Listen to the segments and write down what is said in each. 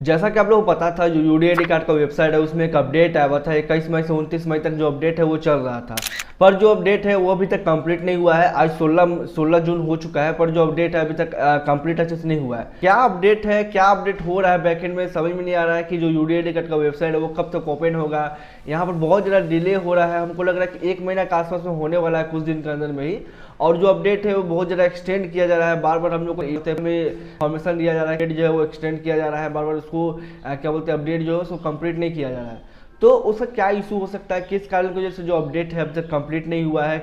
जैसा कि आप लोगों को पता था, जो यूडीआईडी कार्ड का वेबसाइट है उसमें एक अपडेट आया हुआ था। 21 मई से 29 मई तक जो अपडेट है वो चल रहा था, पर जो अपडेट है वो अभी तक कंप्लीट नहीं हुआ है। आज 16 जून हो चुका है, पर जो अपडेट है अभी तक कंप्लीट अच्छे से नहीं हुआ है। क्या अपडेट है, क्या अपडेट हो रहा है बैकएंड में, समझ में नहीं आ रहा है कि जो यूडीआईडी कार्ड का वेबसाइट है वो कब तक ओपन होगा। यहाँ पर बहुत ज़्यादा डिले हो रहा है। हमको लग रहा है कि 1 महीना के आसपास में होने वाला है, कुछ दिन के अंदर में ही। और जो अपडेट है वो बहुत ज़्यादा एक्सटेंड किया जा रहा है। बार बार हम लोग को इन्फॉर्मेशन दिया जा रहा है, जो है वो एक्सटेंड किया जा रहा है। बार बार उसको क्या बोलते हैं, अपडेट जो है उसको कंप्लीट नहीं किया जा रहा है। तो उसका क्या इशू हो सकता है, किस कारण की वजह से जो अपडेट है अब तक कंप्लीट नहीं हुआ है,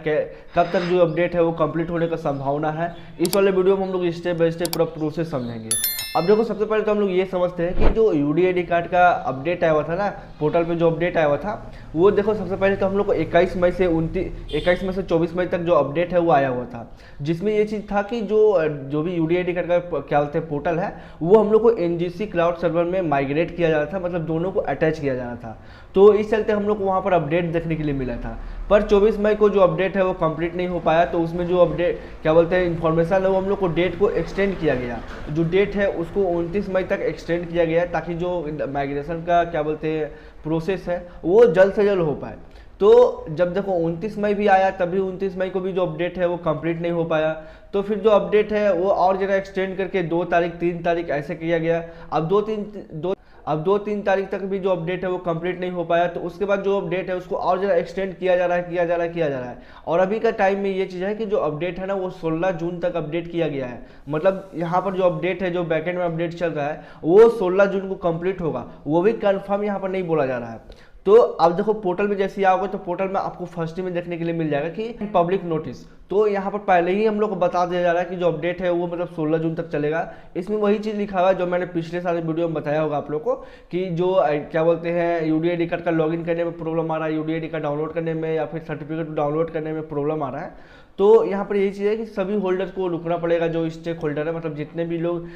कब तक जो अपडेट है वो कंप्लीट होने का संभावना है, इस वाले वीडियो में हम लोग स्टेप बाय स्टेप पूरा प्रोसेस समझेंगे। अब देखो, सबसे पहले तो हम लोग ये समझते हैं कि जो यूडीआईडी कार्ड का अपडेट आया हुआ था ना, पोर्टल पे जो अपडेट आया हुआ था, वो देखो सबसे पहले तो हम लोग को 21 मई से 24 मई तक जो अपडेट है वो आया हुआ था, जिसमें ये चीज़ था कि जो भी यूडीआईडी कार्ड का क्या बोलते हैं पोर्टल है, वो हम लोग को एनजीसी क्लाउड सर्वर में माइग्रेट किया जा रहा था, मतलब दोनों को अटैच किया जा रहा था। तो इस चलते हम लोग को वहाँ पर अपडेट देखने के लिए मिला था। पर 24 मई को जो अपडेट है वो कंप्लीट नहीं हो पाया, तो उसमें जो अपडेट क्या बोलते हैं इन्फॉर्मेशन है वो हम लोग को डेट को एक्सटेंड किया गया। जो डेट है उसको 29 मई तक एक्सटेंड किया गया, ताकि जो माइग्रेशन का क्या बोलते हैं प्रोसेस है वो जल्द से जल्द हो पाए। तो जब देखो 29 मई भी आया, तभी 29 मई को भी जो अपडेट है वो कंप्लीट नहीं हो पाया। तो फिर जो अपडेट है वो और जगह एक्सटेंड करके 2 तारीख 3 तारीख ऐसे किया गया। अब 2-3 तारीख तक भी जो अपडेट है वो कंप्लीट नहीं हो पाया। तो उसके बाद जो अपडेट है उसको और ज़रा एक्सटेंड किया जा रहा है, किया जा रहा है। और अभी का टाइम में ये चीज़ है कि जो अपडेट है ना वो 16 जून तक अपडेट किया गया है। मतलब यहाँ पर जो अपडेट है, जो बैकएंड में अपडेट चल रहा है, वो 16 जून को कंप्लीट होगा, वो भी कंफर्म यहाँ पर नहीं बोला जा रहा है। तो अब देखो, पोर्टल में जैसे ही आओगे तो पोर्टल में आपको फर्स्ट में देखने के लिए मिल जाएगा कि पब्लिक नोटिस। तो यहाँ पर पहले ही हम लोग को बता दिया जा रहा है कि जो अपडेट है वो मतलब 16 जून तक चलेगा। इसमें वही चीज़ लिखा हुआ है जो मैंने पिछले सारे वीडियो में बताया होगा आप लोग को, कि जो क्या बोलते हैं यूडीआईडी कार्ड का लॉगिन करने में प्रॉब्लम आ रहा है, यूडीआईडी कार्ड डाउनलोड करने में या फिर सर्टिफिकेट डाउनलोड करने में प्रॉब्लम आ रहा है। तो यहाँ पर यही चीज़ है कि सभी होल्डर्स को रुकना पड़ेगा, जो स्टेक होल्डर है, मतलब जितने भी लोग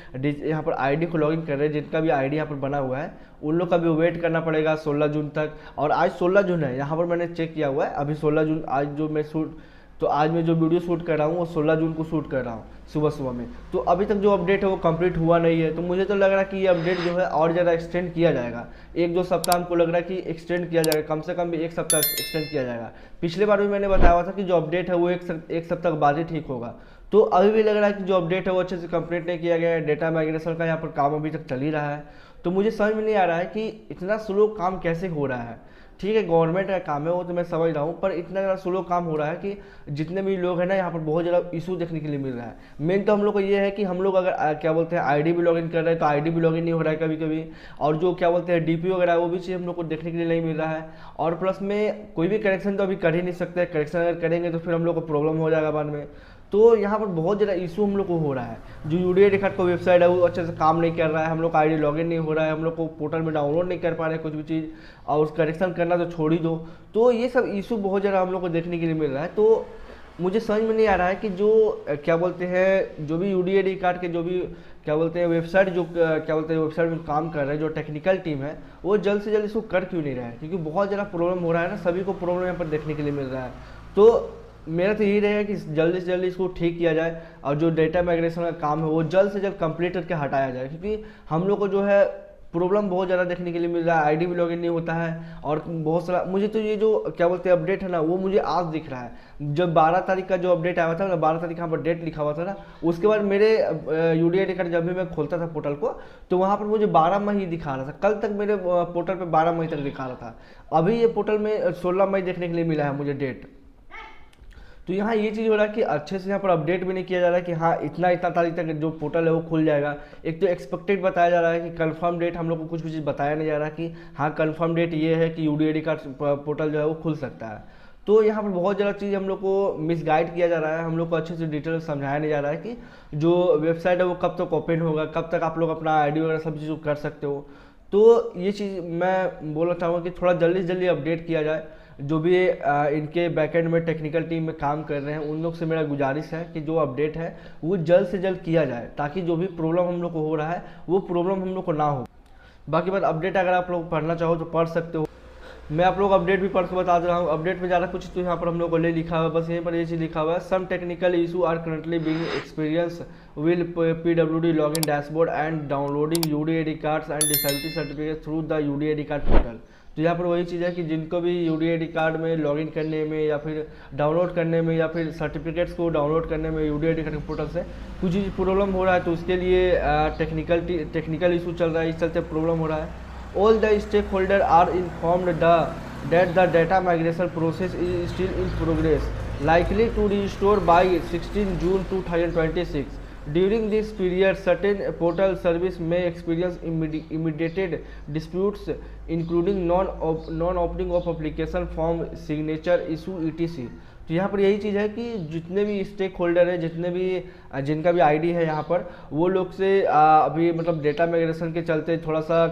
यहाँ पर आईडी को लॉगिन कर रहे हैं, जिनका भी आईडी यहाँ पर बना हुआ है, उन लोग का भी वेट करना पड़ेगा 16 जून तक। और आज 16 जून है, यहाँ पर मैंने चेक किया हुआ है, अभी 16 जून आज जो मैं आज मैं जो वीडियो शूट कर रहा हूँ वो 16 जून को शूट कर रहा हूँ सुबह सुबह में। तो अभी तक जो अपडेट है वो कंप्लीट हुआ नहीं है। तो मुझे तो लग रहा है कि ये अपडेट जो है और ज़्यादा एक्सटेंड किया जाएगा। 1-2 सप्ताह हमको लग रहा है कि एक्सटेंड किया जाएगा, कम से कम भी 1 सप्ताह एक्सटेंड किया जाएगा। पिछले बार भी मैंने बताया हुआ था कि जो अपडेट है वो एक सप्ताह बाद ही ठीक होगा। तो अभी भी लग रहा है कि जो अपडेट है वो अच्छे से कंप्लीट नहीं किया गया है। डेटा माइग्रेशन का यहाँ पर काम अभी तक चल ही रहा है। तो मुझे समझ में नहीं आ रहा है कि इतना स्लो काम कैसे हो रहा है। ठीक है, गवर्नमेंट का काम है वो तो मैं समझ रहा हूँ, पर इतना ज़्यादा स्लो काम हो रहा है कि जितने भी लोग हैं ना, यहाँ पर बहुत ज़्यादा इशू देखने के लिए मिल रहा है। मेन तो हम लोग को ये है कि हम लोग अगर क्या बोलते हैं आईडी भी लॉगिन कर रहे हैं तो आईडी भी लॉगिन नहीं हो रहा है कभी कभी। और जो क्या बोलते हैं डीपी वगैरह वो भी चीज़ हम लोग को देखने के लिए नहीं मिल रहा है। और प्लस में कोई भी करेक्शन तो अभी कर ही नहीं सकते। करेक्शन अगर करेंगे तो फिर हम लोग को प्रॉब्लम हो जाएगा बाद में। तो यहाँ पर बहुत ज़्यादा इशू हम लोग को हो रहा है। जो यूडीआईडी कार्ड का वेबसाइट है वो अच्छे से काम नहीं कर रहा है, हम लोग का आईडी लॉगिन नहीं हो रहा है, हम लोग को पोर्टल में डाउनलोड नहीं कर पा रहे हैं कुछ भी चीज़, और उस करेक्शन करना तो छोड़ ही दो। तो ये सब इशू बहुत ज़्यादा हम लोग को देखने के लिए मिल रहा है। तो मुझे समझ में नहीं आ रहा है कि जो क्या बोलते हैं, जो भी यूडीआईडी कार्ड के जो भी क्या बोलते हैं वेबसाइट, जो क्या बोलते हैं वेबसाइट में काम कर रहे हैं, जो टेक्निकल टीम है, वो जल्द से जल्द इसको कर क्यों नहीं रहा है। क्योंकि बहुत ज़्यादा प्रॉब्लम हो रहा है ना, सभी को प्रॉब्लम यहाँ पर देखने के लिए मिल रहा है। तो मेरा तो यही रहेगा कि जल्दी से जल्दी इसको ठीक किया जाए, और जो डेटा माइग्रेशन का काम है वो जल्द से जल्द कंप्लीट करके हटाया जाए। क्योंकि हम लोग को जो है प्रॉब्लम बहुत ज़्यादा देखने के लिए मिल रहा है, आईडी भी लॉगिन नहीं होता है, और बहुत सारा मुझे तो ये जो क्या बोलते हैं अपडेट है ना, वो मुझे आज दिख रहा है। जब 12 तारीख का जो अपडेट आया था ना, 12 तारीख यहाँ पर डेट लिखा हुआ था ना, उसके बाद मेरे यूडीआईडी कार्ड जब भी मैं खोलता था पोर्टल को, तो वहाँ पर मुझे 12 मई दिखा रहा था। कल तक मेरे पोर्टल पर 12 मई तक दिखा रहा था। अभी ये पोर्टल में 16 मई देखने के लिए मिला है मुझे डेट। तो यहाँ ये चीज़ हो रहा है कि अच्छे से यहाँ पर अपडेट भी नहीं किया जा रहा है कि हाँ इतना तारीख तक जो पोर्टल है वो खुल जाएगा। एक तो एक्सपेक्टेड बताया जा रहा है कि कंफर्म डेट, हम लोग को कुछ भी चीज़ बताया नहीं जा रहा कि हाँ कंफर्म डेट ये है कि यूडीआईडी का पोर्टल जो है वो खुल सकता है। तो यहाँ पर बहुत ज़्यादा चीज़ हम लोग को मिसगाइड किया जा रहा है, हम लोग को अच्छे से डिटेल समझाया नहीं जा रहा है कि जो वेबसाइट है वो कब तक ओपन होगा, कब तक आप लोग अपना आईडी वगैरह सब चीज़ कर सकते हो। तो ये चीज़ मैं बोलना चाहूँगा कि थोड़ा जल्दी से जल्दी अपडेट किया जाए। जो भी इनके बैकएंड में टेक्निकल टीम में काम कर रहे हैं उन लोग से मेरा गुजारिश है कि जो अपडेट है वो जल्द से जल्द किया जाए, ताकि जो भी प्रॉब्लम हम लोग को हो रहा है वो प्रॉब्लम हम लोग को ना हो। बाकी बात अपडेट अगर आप लोग पढ़ना चाहो तो पढ़ सकते हो। मैं आप लोग को अपडेट भी पढ़ के बता दे रहा हूँ। अपडेट में ज़्यादा कुछ तो यहाँ पर हम लोग को ले लिखा हुआ है, बस यहीं पर ये चीज़ लिखा हुआ है, some technical issue are currently being experience will PWD login dashboard and downloading UDID cards and disability certificate through the UDID card portal. तो यहाँ पर वही चीज़ है कि जिनको भी UDID कार्ड में लॉगिन करने में या फिर डाउनलोड करने में या फिर सर्टिफिकेट्स को डाउनलोड करने में UDID कार्ड के पोर्टल से कुछ प्रॉब्लम हो रहा है, तो उसके लिए टेक्निकल इशू चल रहा है, इस चलते प्रॉब्लम हो रहा है। All the stakeholders are informed that the data migration process is still in progress, likely to restore by 16 June 2026. During this period, certain portal service may experience immediate disputes, including non-opening of application form, signature issue, etc. तो यहाँ पर यही चीज़ है कि जितने भी stake holder है, जितने भी जिनका भी आईडी है यहाँ पर, वो लोग से अभी मतलब डेटा माइग्रेशन के चलते थोड़ा सा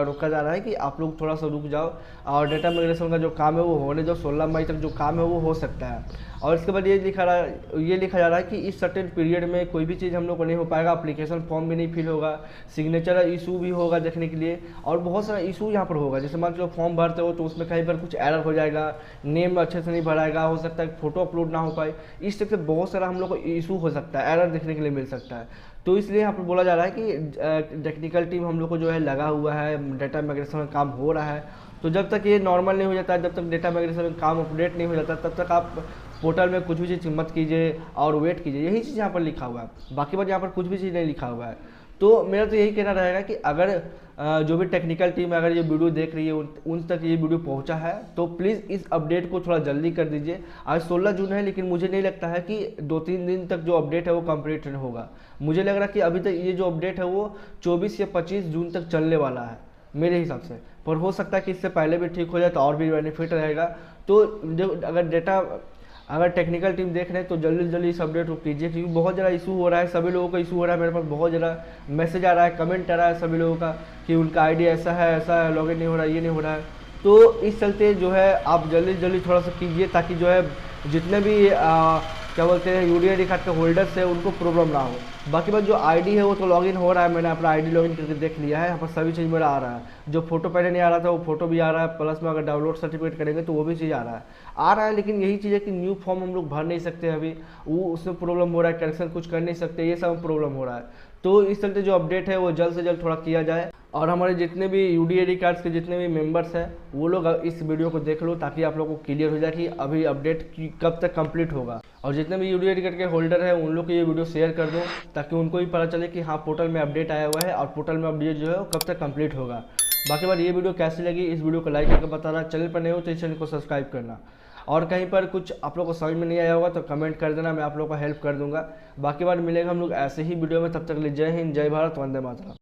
रोका जा रहा है कि आप लोग थोड़ा सा रुक जाओ और डेटा माइग्रेशन का जो काम है वो होने दो, 16 मई तक जो काम है वो हो सकता है। और इसके बाद ये लिखा जा रहा है कि इस सर्टेन पीरियड में कोई भी चीज़ हम लोग को नहीं हो पाएगा, एप्लीकेशन फॉर्म भी नहीं फिल होगा, सिग्नेचर इशू भी होगा देखने के लिए, और बहुत सारा इशू यहाँ पर होगा। जैसे मान लो फॉर्म भरते हो तो उसमें कहीं पर कुछ एरर हो जाएगा, नेम अच्छे से नहीं भराएगा, हो सकता है फोटो अपलोड ना हो पाए, इस टाइप से बहुत सारा हम लोग को इशू हो सकता है, एरर देखने के लिए मिल सकता है। तो इसलिए यहाँ पर बोला जा रहा है कि टेक्निकल टीम हम लोग को जो है लगा हुआ है, डेटा माइग्रेशन में काम हो रहा है। तो जब तक ये नॉर्मल नहीं हो जाता है, जब तक डेटा माइग्रेशन में काम अपडेट नहीं हो जाता, तब तक आप पोर्टल में कुछ भी चीज़ मत कीजिए और वेट कीजिए, यही चीज़ यहाँ पर लिखा हुआ है। बाकी बात यहाँ पर कुछ भी चीज़ नहीं लिखा हुआ है। तो मेरा तो यही कहना रहेगा कि अगर जो भी टेक्निकल टीम अगर ये वीडियो देख रही है उन तक ये वीडियो पहुंचा है तो प्लीज़ इस अपडेट को थोड़ा जल्दी कर दीजिए। आज 16 जून है, लेकिन मुझे नहीं लगता है कि 2-3 दिन तक जो अपडेट है वो कंप्लीट होगा। मुझे लग रहा है कि अभी तक ये जो अपडेट है वो 24 या 25 जून तक चलने वाला है मेरे हिसाब से, पर हो सकता है कि इससे पहले भी ठीक हो जाए तो और भी बेनिफिट रहेगा। तो अगर टेक्निकल टीम देख रहे हैं तो जल्दी से जल्दी इस अपडेट को कीजिए, क्योंकि बहुत ज़्यादा इशू हो रहा है, सभी लोगों का इशू हो रहा है। मेरे पास बहुत ज़्यादा मैसेज आ रहा है, कमेंट आ रहा है सभी लोगों का कि उनका आईडी ऐसा है, लॉगिन नहीं हो रहा है, ये नहीं हो रहा है। तो इस चलते जो है आप जल्दी से जल्दी थोड़ा सा कीजिए, ताकि जो है जितने भी क्या बोलते हैं UDID कार्ड के होल्डर्स है उनको प्रॉब्लम ना हो। बाकी बात जो आईडी है वो तो लॉगिन हो रहा है, मैंने अपना आईडी लॉगिन करके देख लिया है, यहाँ पर सभी चीज़ मेरा आ रहा है। जो फोटो पहले नहीं आ रहा था वो फोटो भी आ रहा है, प्लस में अगर डाउनलोड सर्टिफिकेट करेंगे तो वो भी चीज़ आ रहा है। लेकिन यही चीज़ है कि न्यू फॉर्म हम लोग भर नहीं सकते अभी, वो उसमें प्रॉब्लम हो रहा है, करेक्शन कुछ कर नहीं सकते, ये सब प्रॉब्लम हो रहा है। तो इस चलते जो अपडेट है वो जल्द से जल्द थोड़ा किया जाए, और हमारे जितने भी UDID कार्ड्स के जितने भी मेंबर्स हैं वो लोग इस वीडियो को देख लो, ताकि आप लोगों को क्लियर हो जाए कि अभी अपडेट कब तक कंप्लीट होगा। और जितने भी UDID कार्ड के होल्डर हैं उन लोग को ये वीडियो शेयर कर दो, ताकि उनको भी पता चले कि हाँ पोर्टल में अपडेट आया हुआ है और पोर्टल में अपडेट जो है वो कब तक कंप्लीट होगा। बाकी बात ये वीडियो कैसी लगी, इस वीडियो को लाइक करके बताना, चैनल पर नहीं हो तो इस चैनल को सब्सक्राइब करना, और कहीं पर कुछ आप लोग को समझ में नहीं आया होगा तो कमेंट कर देना, मैं आप लोग को हेल्प कर दूंगा। बाकी बार मिलेगा हम लोग ऐसे ही वीडियो में, तब तक के लिए जय हिंद, जय भारत, वंदे मातरम।